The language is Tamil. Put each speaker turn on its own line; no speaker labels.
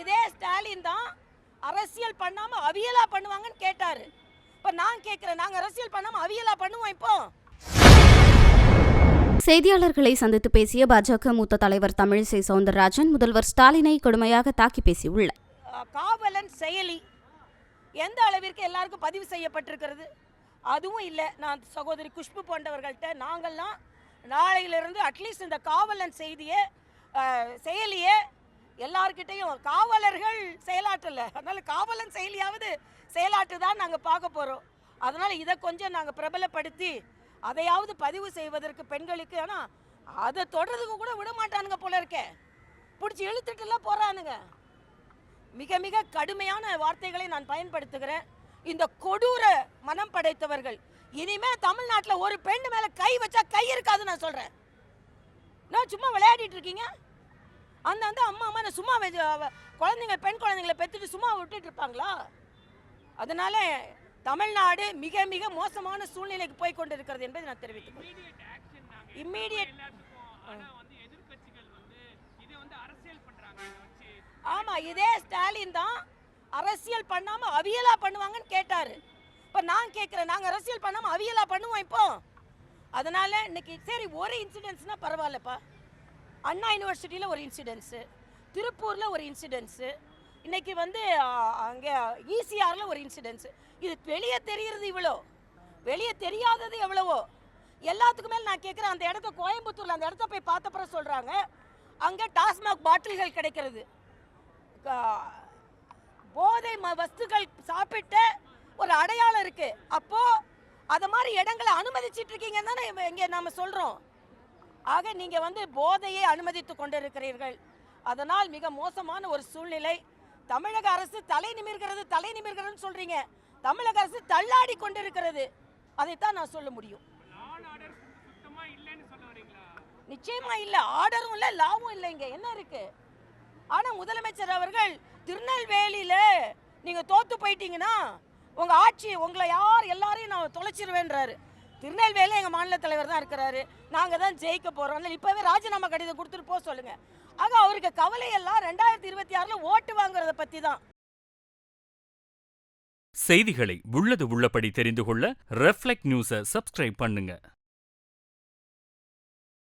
இதே ஸ்டாலின் தான் அரசியல் பண்ணாம அவியலா பண்ணுவாங்கன்னு கேட்டாரு. இப்ப நான் கேக்குறேன், நாங்க அரசியல் பண்ணாம அவியலா பண்ணுவோம் இப்போ?
செய்தியாளர்களை சந்தித்து பேசிய பாஜக மூத்த தலைவர் தமிழிசை சவுந்தரராஜன் முதல்வர் ஸ்டாலினை கடுமையாக தாக்கி பேசியுள்ளார்.
காவலன் செயலி எந்த அளவிற்கு எல்லாருக்கும் பதிவு செய்யப்பட்டிருக்கிறது அதுவும் இல்லை. நான் சகோதரி குஷ்பு போன்றவர்கள்ட்ட நாங்கள்லாம் நாளையிலிருந்து அட்லீஸ்ட் இந்த காவலன் செயலியை எல்லார்கிட்டையும் காவலர்கள் செயலாற்றல, அதனால காவலன் செயலியாவது செயலாற்று தான் நாங்கள் பார்க்க போகிறோம். அதனால் இதை கொஞ்சம் நாங்கள் பிரபலப்படுத்தி அதையாவது பதிவு செய்வதற்கு பெண்களுக்கு, ஆனால் அதை தொடர்றதுக்கு கூட விட மாட்டானுங்க போல இருக்க, பிடிச்சி இழுத்துட்டுலாம் போகிறானுங்க. மிக மிக கடுமையான வார்த்தைகளை நான் பயன்படுத்துகிறேன். இந்த கொடூர மனம் படைத்தவர்கள் இனிமே தமிழ்நாட்டில் ஒரு பெண் மேலே கை வச்சா கை இருக்காது நான் சொல்கிறேன். நான் சும்மா விளையாடிட்டு இருக்கீங்க, அந்த அம்மா நான் சும்மா குழந்தைங்க பெண் குழந்தைங்களை பெற்றுட்டு சும்மா விட்டுட்டு இருப்பாங்களா? அதனால தமிழ்நாடு மிக மிக மோசமான சூழ்நிலைக்கு போய் கொண்டு இருக்கிறது என்பதை நான் தெரிவித்துக்கிறேன். ஆமா, இதே ஸ்டாலின் தான் அரசியல் பண்ணாம அவியலா பண்ணுவாங்கன்னு கேட்டாரு. இப்ப நான் கேட்கிறேன், நாங்க அரசியல் பண்ணாம அவியலா பண்ணுவோம் இப்போ? அதனால இன்னைக்கு சரி ஒரு இன்சிடென்ட்ஸ்னா பரவாயில்லப்பா. அண்ணா யூனிவர்சிட்டியில் ஒரு இன்சிடென்ட்ஸு, திருப்பூரில் ஒரு இன்சிடென்ட்ஸு, இன்றைக்கி அங்கே ஈசிஆரில் ஒரு இன்சிடென்ட்ஸு. இது வெளியே தெரிகிறது இவ்வளோ, வெளியே தெரியாதது எவ்வளவோ. எல்லாத்துக்கு மேலே நான் கேட்குறேன், அந்த இடத்த கோயம்புத்தூரில் அந்த இடத்த போய் பார்த்தப்பறம் சொல்கிறாங்க அங்கே டாஸ்மாக் பாட்டில்கள் கிடைக்கிறது, போதை வஸ்துக்கள் சாப்பிட்ட ஒரு அடையாளம் இருக்குது. அப்போது அதை மாதிரி இடங்களை அனுமதிச்சிட்டு இருக்கீங்கன்னு தானே இங்கே நம்ம சொல்கிறோம். ஆக நீங்கள் போதையை அனுமதித்து கொண்டிருக்கிறீர்கள். அதனால் மிக மோசமான ஒரு சூழ்நிலை. தமிழக அரசு தலை நிமிர்கிறது சொல்றீங்க, தமிழக அரசு தள்ளாடி கொண்டிருக்கிறது. அதைத்தான் நான் சொல்ல முடியும். நிச்சயமா இல்ல, ஆர்டரும் இல்ல, லாவும் இல்லை, இங்க என்ன இருக்கு? ஆனா முதலமைச்சர் அவர்கள் திருநெல்வேலியில நீங்க தோத்து போயிட்டீங்கன்னா உங்க ஆட்சி உங்களை எல்லாரையும் நான் தொலைச்சிருவேன்றாரு. திருநெல்வேலியில் எங்கள் மாநில தலைவர் தான் இருக்கிறாரு, நாங்கள் தான் ஜெயிக்க போகிறோம், இப்போவே ராஜினாமா கடிதம் கொடுத்துட்டு போக சொல்லுங்கள். ஆக அவருக்கு கவலையெல்லாம் 2026 ஓட்டு வாங்குறத பற்றி தான்.
செய்திகளை உள்ளது உள்ளபடி தெரிந்து கொள்ள ரெஃப்ளெக்ட் நியூஸை சப்ஸ்கிரைப் பண்ணுங்க.